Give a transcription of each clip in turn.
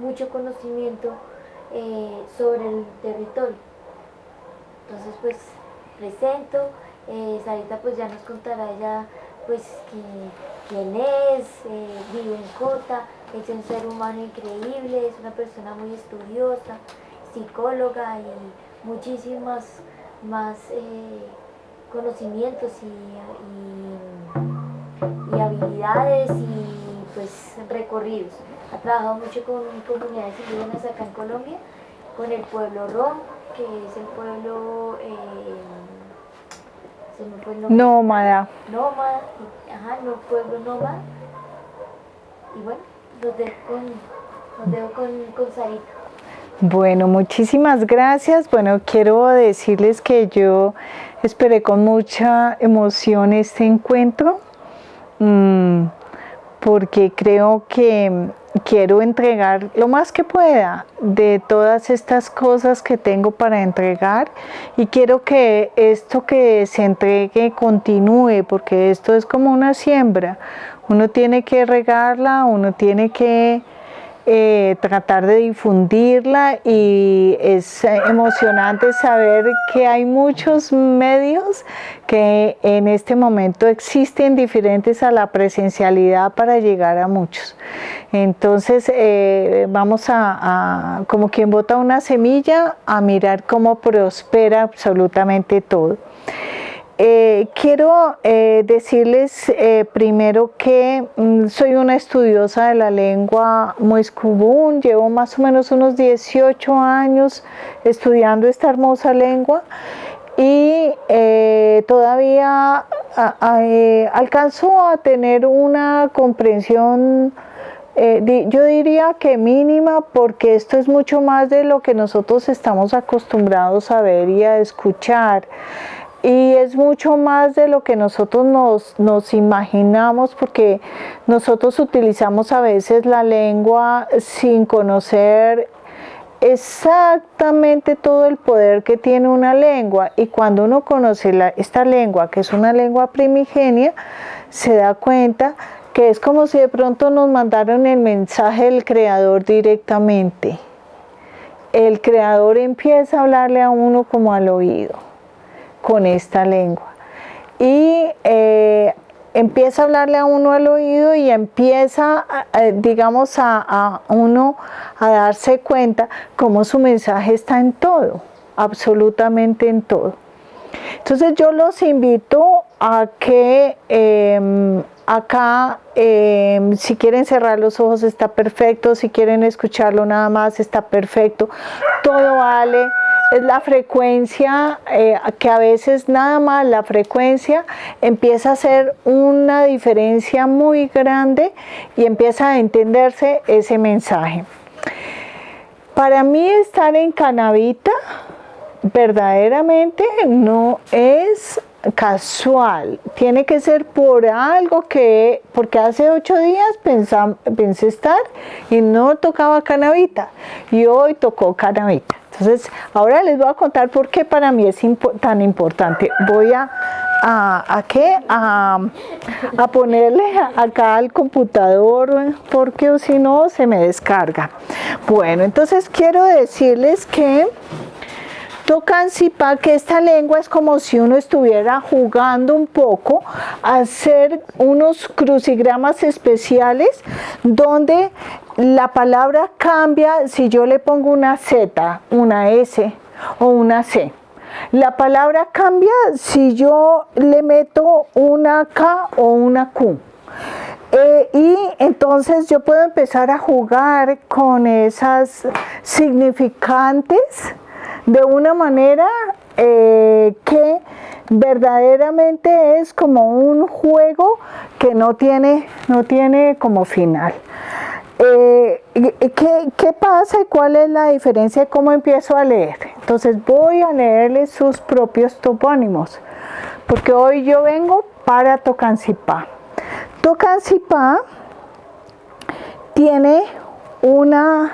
mucho conocimiento sobre el territorio. Entonces pues presento, Sarita pues ya nos contará ella pues quién es, vive en Cota, es un ser humano increíble, es una persona muy estudiosa, psicóloga y muchísimas más conocimientos y habilidades y pues recorridos. Ha trabajado mucho con comunidades indígenas acá en Colombia, con el pueblo Rom, que es el pueblo, se me fue el nombre. Nómada. Nómada, ajá, no, pueblo nómada. Y bueno, los dejo con Sarita. Bueno, muchísimas gracias. Bueno, quiero decirles que yo esperé con mucha emoción este encuentro, porque creo que quiero entregar lo más que pueda de todas estas cosas que tengo para entregar, y quiero que esto que se entregue continúe, porque esto es como una siembra. Uno tiene que regarla, uno tiene que tratar de difundirla, y es emocionante saber que hay muchos medios que en este momento existen diferentes a la presencialidad para llegar a muchos. Entonces vamos a, como quien bota una semilla, a mirar cómo prospera absolutamente todo. Quiero decirles primero que soy una estudiosa de la lengua muiscubún, llevo más o menos unos 18 años estudiando esta hermosa lengua, y todavía alcanzo a tener una comprensión, yo diría que mínima, porque esto es mucho más de lo que nosotros estamos acostumbrados a ver y a escuchar. Y es mucho más de lo que nosotros nos imaginamos, porque nosotros utilizamos a veces la lengua sin conocer exactamente todo el poder que tiene una lengua. Y cuando uno conoce esta lengua, que es una lengua primigenia, se da cuenta que es como si de pronto nos mandaron el mensaje del Creador directamente. El Creador empieza a hablarle a uno como al oído con esta lengua, y empieza a hablarle a uno al oído, y empieza, digamos, a uno a darse cuenta cómo su mensaje está en todo, absolutamente en todo. Entonces yo los invito a que acá, si quieren cerrar los ojos está perfecto, si quieren escucharlo nada más está perfecto, todo vale. Es la frecuencia, que a veces nada más la frecuencia empieza a hacer una diferencia muy grande, y empieza a entenderse ese mensaje. Para mí estar en Canavita verdaderamente no es casual, tiene que ser por algo porque hace 8 días pensé estar y no tocaba Canavita, y hoy tocó Canavita. Entonces ahora les voy a contar por qué para mí es tan importante. Voy a ponerle acá al computador, porque si no se me descarga. Bueno, entonces quiero decirles que Tocancipá, que esta lengua es como si uno estuviera jugando un poco a hacer unos crucigramas especiales, donde la palabra cambia si yo le pongo una Z, una S o una C. La palabra cambia si yo le meto una K o una Q. Y entonces yo puedo empezar a jugar con esas significantes de una manera que verdaderamente es como un juego que no tiene como final. ¿Qué pasa y cuál es la diferencia de cómo empiezo a leer? Entonces voy a leerles sus propios topónimos, porque hoy yo vengo para Tocancipá. Tocancipá tiene unas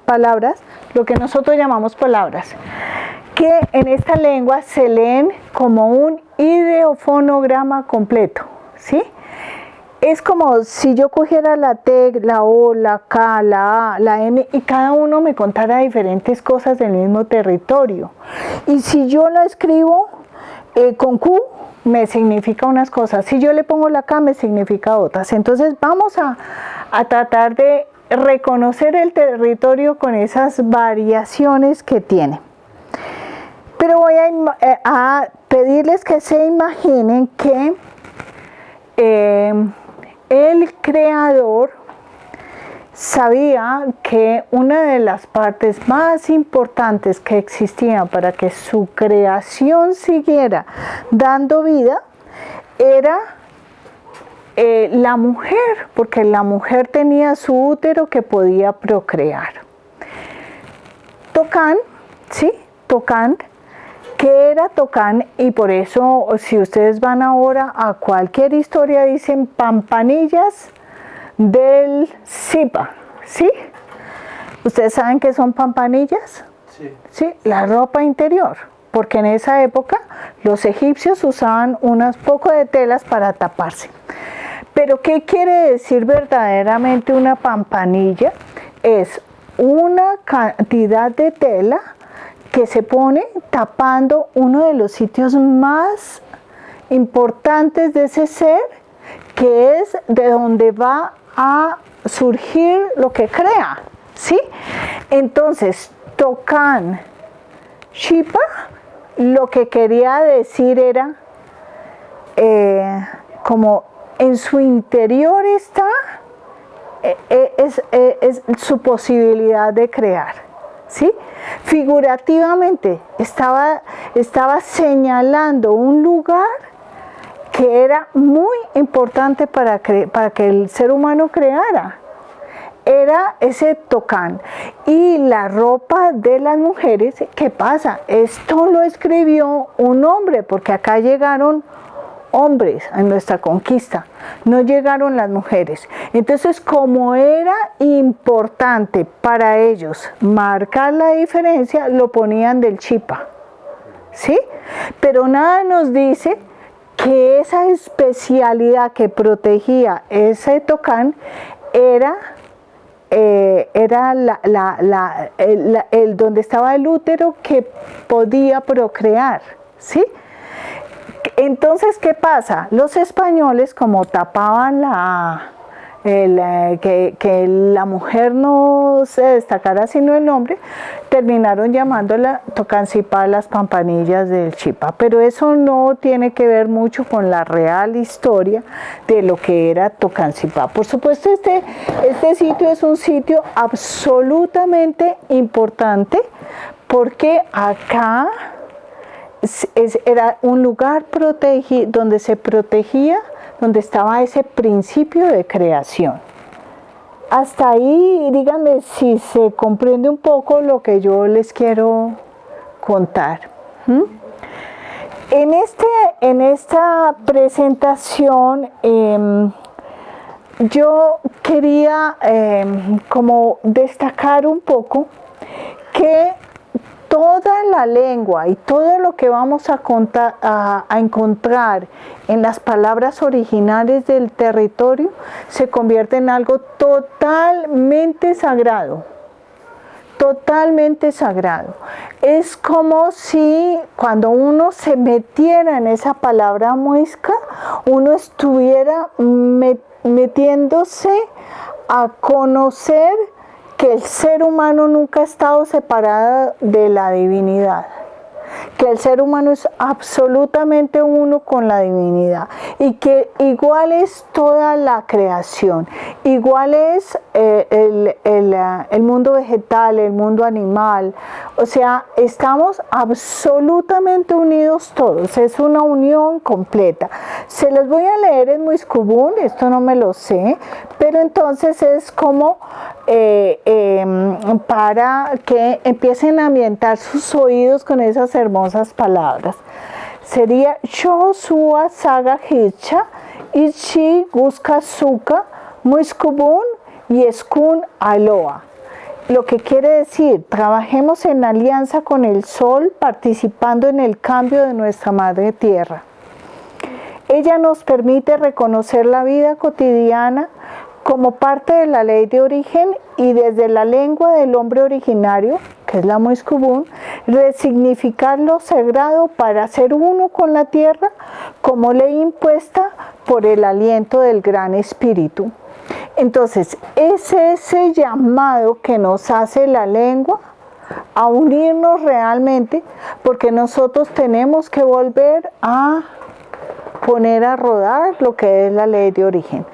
palabras, lo que nosotros llamamos palabras, que en esta lengua se leen como un ideofonograma completo, ¿sí? es como si yo cogiera la T, la O, la K, la A, la N y cada uno me contara diferentes cosas del mismo territorio. Y si yo la escribo con Q, me significa unas cosas. Si yo le pongo la K, me significa otras. Entonces vamos a tratar de reconocer el territorio con esas variaciones que tiene. Pero voy a pedirles que se imaginen que el creador sabía que una de las partes más importantes que existían para que su creación siguiera dando vida era la mujer, porque la mujer tenía su útero que podía procrear. Tocán, ¿sí? Tocán, ¿qué era Tocán? Y por eso, si ustedes van ahora a cualquier historia, dicen Pampanillas del Zipa, ¿sí? ¿Ustedes saben qué son pampanillas? Sí. Sí, la ropa interior, porque en esa época los egipcios usaban unos pocos de telas para taparse. Pero ¿qué quiere decir verdaderamente una pampanilla? Es una cantidad de tela que se pone tapando uno de los sitios más importantes de ese ser, que es de donde va a surgir lo que crea, ¿sí? Entonces, Tocán Xipa, lo que quería decir era como en su interior está es su posibilidad de crear, ¿sí? Figurativamente estaba señalando un lugar que era muy importante para que el ser humano creara. Era ese Tocán. Y la ropa de las mujeres, ¿qué pasa? Esto lo escribió un hombre, porque acá llegaron hombres en nuestra conquista, no llegaron las mujeres. Entonces, como era importante para ellos marcar la diferencia, lo ponían del chipa, ¿sí? Pero nada nos dice que esa especialidad que protegía ese Tocán era el donde estaba el útero que podía procrear, ¿sí? Entonces, ¿qué pasa? Los españoles, como tapaban que la mujer no se destacara sino el hombre, terminaron llamándola Tocancipá, las pampanillas del Chipa. Pero eso no tiene que ver mucho con la real historia de lo que era Tocancipá. Por supuesto, este sitio es un sitio absolutamente importante, porque acá era un lugar protegido, donde se protegía, donde estaba ese principio de creación. Hasta ahí, díganme si se comprende un poco lo que yo les quiero contar. En esta presentación yo quería como destacar un poco que toda la lengua y todo lo que vamos a encontrar en las palabras originales del territorio se convierte en algo totalmente sagrado. Totalmente sagrado. Es como si cuando uno se metiera en esa palabra muisca, uno estuviera metiéndose a conocer que el ser humano nunca ha estado separado de la divinidad, que el ser humano es absolutamente uno con la divinidad y que igual es toda la creación, igual es el mundo vegetal, el mundo animal, o sea, estamos absolutamente unidos todos, es una unión completa. Se los voy a leer en Muiscubún, esto no me lo sé, pero entonces es como para que empiecen a ambientar sus oídos con esas hermosas palabras. Sería Yoshua Saga Hicha, Ichi Guska Suka, Muiscubún y Eskun Aloa. Lo que quiere decir, trabajemos en alianza con el sol, participando en el cambio de nuestra madre tierra. Ella nos permite reconocer la vida cotidiana como parte de la ley de origen y desde la lengua del hombre originario, que es la Moiscubún, resignificar lo sagrado para ser uno con la tierra como ley impuesta por el aliento del Gran Espíritu. Entonces, es ese llamado que nos hace la lengua a unirnos realmente, porque nosotros tenemos que volver a poner a rodar lo que es la ley de origen.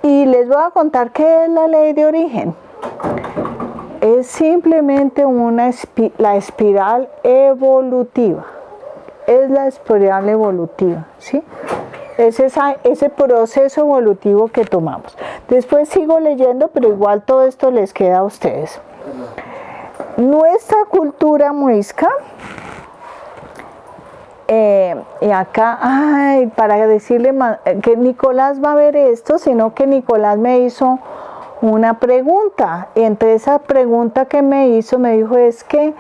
Y les voy a contar qué es la ley de origen. Es simplemente la espiral evolutiva. Es la espiral evolutiva, ¿sí? Es ese proceso evolutivo que tomamos. Después sigo leyendo, pero igual todo esto les queda a ustedes. Nuestra cultura muisca, y acá, para decirle que Nicolás va a ver esto, sino que Nicolás me hizo una pregunta. Y entre esa pregunta que me hizo, me dijo, es que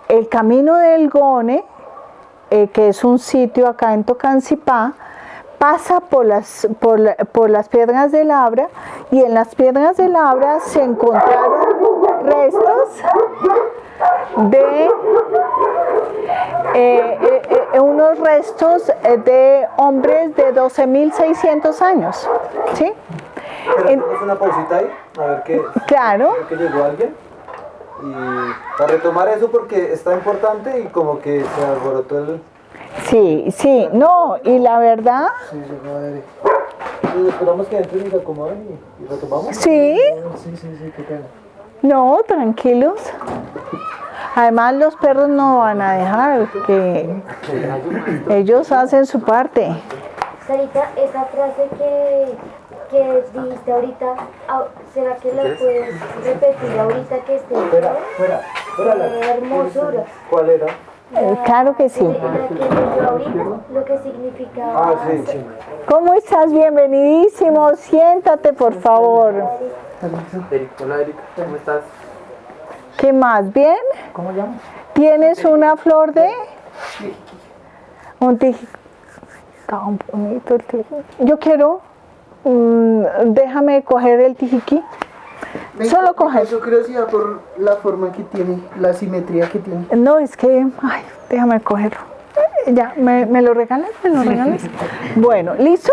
el camino del Gone, que es un sitio acá en Tocancipá, pasa por las piedras de Labra, y en las piedras de Labra se encontraron restos de unos restos de hombres de 12.600 años, ¿sí? Pero hacemos una pausita ahí, a ver qué. Claro. Que llegó alguien. Y para retomar eso, porque está importante y como que se alborotó el. Sí, no, y la verdad. Sí, llegó Eric. Y esperamos que entren y se acomoden y retomamos. Sí. Sí, qué pena. No, tranquilos. Además los perros no van a dejar, que ellos hacen su parte. Sarita, esa frase que dijiste ahorita, ¿será que la puedes repetir ahorita que esté? Fuera. Qué hermosura. ¿Cuál era? Claro que sí. La que leyó ahorita, lo que significaba. Sí. ¿Cómo estás? Bienvenidísimo. Siéntate, por favor. Hola, Erika, ¿cómo estás? ¿Qué más? ¿Bien? ¿Cómo llamas? ¿Tienes una flor de? Un tijiquí. Está un bonito el tijiquí. Yo quiero, déjame coger el tijiquí. Solo coger. Yo curiosidad por la forma que tiene, la simetría que tiene. No, es que, déjame cogerlo. Ya, ¿me lo regalas? ¿Me lo regalas? Bueno, ¿listo?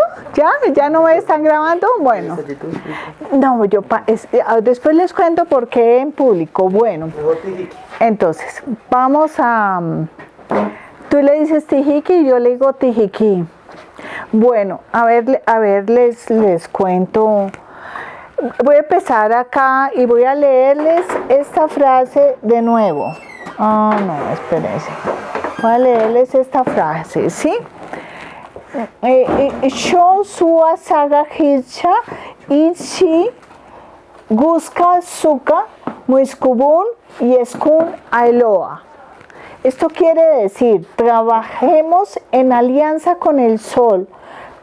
¿Ya no me están grabando? Bueno. No, después les cuento por qué en público. Bueno, entonces, vamos a... Tú le dices tijiqui y yo le digo tijiquí. Bueno, a ver, les cuento. Voy a empezar acá y voy a leerles esta frase de nuevo. No, espérense. Voy a leerles esta frase, ¿sí? Yo sua saga hicha ichi guska suka muiskubun y eskun ailoa. Esto quiere decir, trabajemos en alianza con el sol,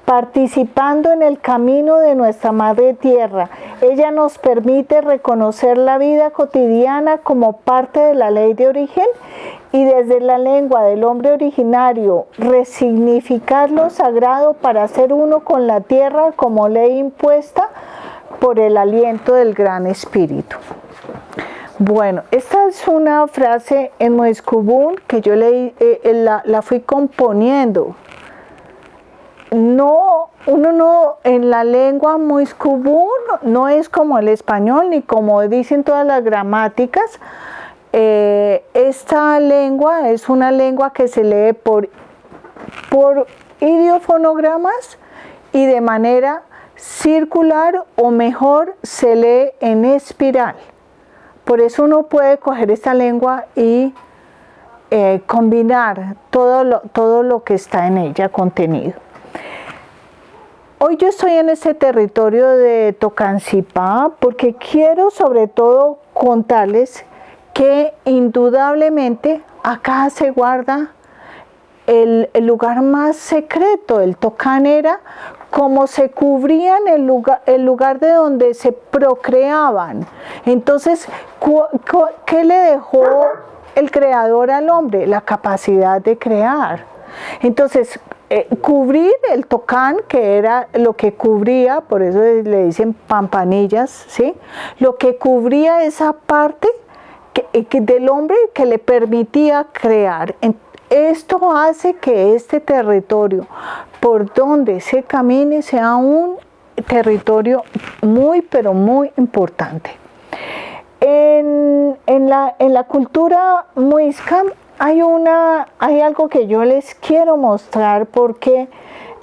participando en el camino de nuestra madre tierra. Ella nos permite reconocer la vida cotidiana como parte de la ley de origen y desde la lengua del hombre originario resignificar lo sagrado para ser uno con la tierra como ley impuesta por el aliento del Gran Espíritu. Bueno, esta es una frase en Moiscubún que yo la fui componiendo. Uno no, en la lengua Moiscubún no es como el español ni como dicen todas las gramáticas. Esta lengua es una lengua que se lee por idiofonogramas y de manera circular, o mejor se lee en espiral. Por eso uno puede coger esta lengua y combinar todo lo que está en ella contenido. Hoy yo estoy en este territorio de Tocancipá porque quiero sobre todo contarles que indudablemente acá se guarda el lugar más secreto. El Tocán era como se cubrían el lugar de donde se procreaban. Entonces, ¿qué le dejó el creador al hombre? La capacidad de crear. Entonces, cubrir el tocán, que era lo que cubría, por eso le dicen pampanillas, ¿sí? Lo que cubría esa parte del hombre que le permitía crear. Esto hace que este territorio, por donde se camine, sea un territorio muy, pero muy importante. En la cultura muisca hay algo que yo les quiero mostrar, porque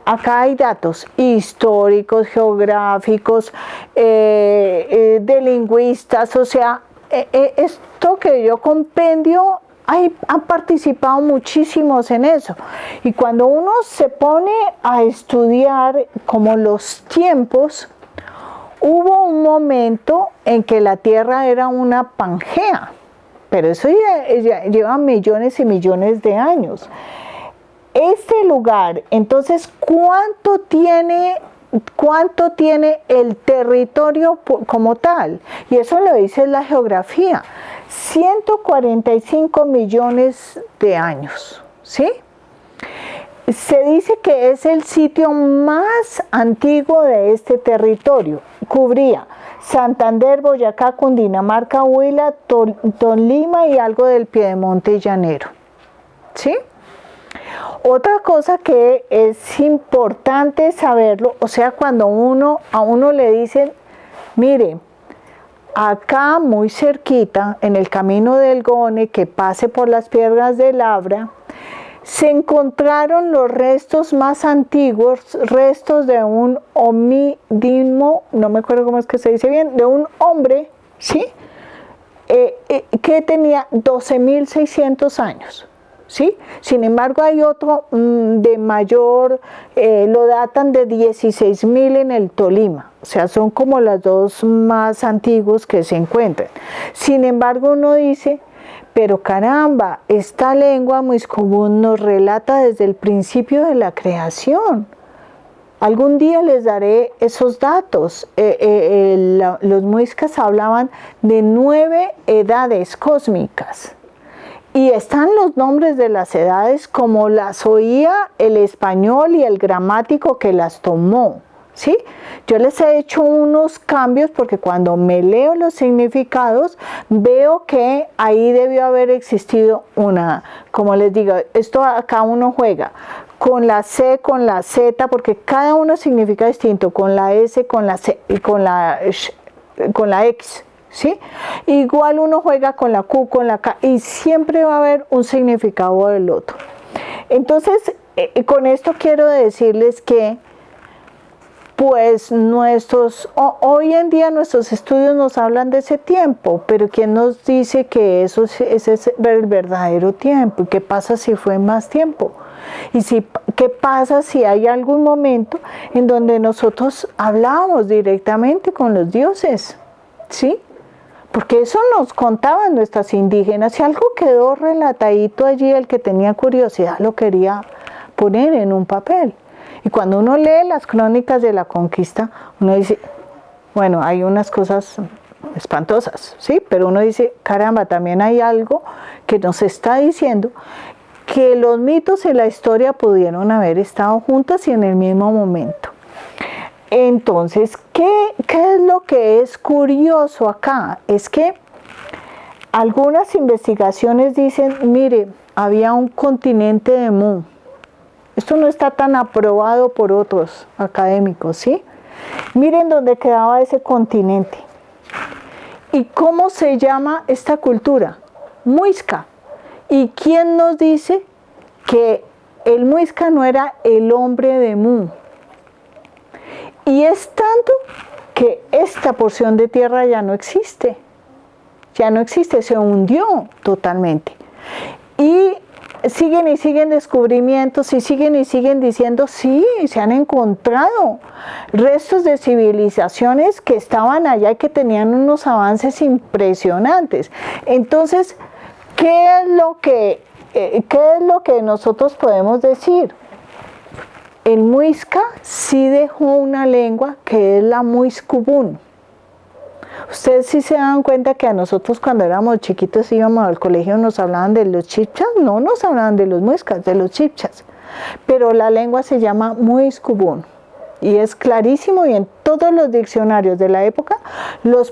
acá hay datos históricos, geográficos, de lingüistas, o sea, esto que yo compendio, han participado muchísimos en eso. Y cuando uno se pone a estudiar como los tiempos, hubo un momento en que la Tierra era una Pangea, pero eso ya lleva millones y millones de años. Este lugar, entonces, ¿cuánto tiene el territorio como tal? Y eso lo dice la geografía, 145 millones de años, ¿sí? Se dice que es el sitio más antiguo de este territorio. Cubría Santander, Boyacá, Cundinamarca, Huila, Tolima y algo del Piedemonte llanero, ¿sí? Otra cosa que es importante saberlo, o sea, cuando a uno le dicen, mire, acá muy cerquita, en el camino del Gone, que pase por las piedras de Labra, se encontraron los restos más antiguos, restos de un homidimo, no me acuerdo cómo es que se dice bien, de un hombre, ¿sí? Que tenía 12.600 años. ¿Sí? Sin embargo, hay otro de mayor, lo datan de 16.000 en el Tolima, o sea, son como las dos más antiguos que se encuentran. Sin embargo, uno dice, pero caramba, esta lengua muiscobún nos relata desde el principio de la creación. Algún día les daré esos datos. Los muiscas hablaban de 9 edades cósmicas. Y están los nombres de las edades como las oía el español y el gramático que las tomó, ¿sí? Yo les he hecho unos cambios porque cuando me leo los significados veo que ahí debió haber existido una, como les digo, esto acá uno juega con la C, con la Z, porque cada uno significa distinto, con la S, con la C y con la X. ¿Sí? Igual uno juega con la Q, con la K, y siempre va a haber un significado del otro. Entonces, con esto quiero decirles que, pues, hoy en día nuestros estudios nos hablan de ese tiempo, pero ¿quién nos dice que ese es el verdadero tiempo? ¿Y qué pasa si fue más tiempo? ¿Y qué pasa si hay algún momento en donde nosotros hablábamos directamente con los dioses? ¿Sí? Porque eso nos contaban nuestras indígenas. Si algo quedó relatadito allí, el que tenía curiosidad lo quería poner en un papel. Y cuando uno lee las crónicas de la conquista, uno dice, bueno, hay unas cosas espantosas, ¿sí? Pero uno dice, caramba, también hay algo que nos está diciendo que los mitos y la historia pudieron haber estado juntas y en el mismo momento. Entonces, ¿qué es lo que es curioso acá? Es que algunas investigaciones dicen, mire, había un continente de Mu. Esto no está tan aprobado por otros académicos, ¿sí? Miren dónde quedaba ese continente. ¿Y cómo se llama esta cultura? Muisca. ¿Y quién nos dice que el Muisca no era el hombre de Mu? Y es tanto que esta porción de tierra ya no existe, se hundió totalmente. Y siguen descubrimientos y siguen diciendo, sí, se han encontrado restos de civilizaciones que estaban allá y que tenían unos avances impresionantes. Entonces, ¿qué es lo que nosotros podemos decir? El muisca sí dejó una lengua que es la muiscubún. Ustedes sí se dan cuenta que a nosotros cuando éramos chiquitos íbamos al colegio nos hablaban de los chipchas, no nos hablaban de los muiscas, de los chipchas. pero la lengua se llama Muiscubún y es clarísimo y en todos los diccionarios de la época los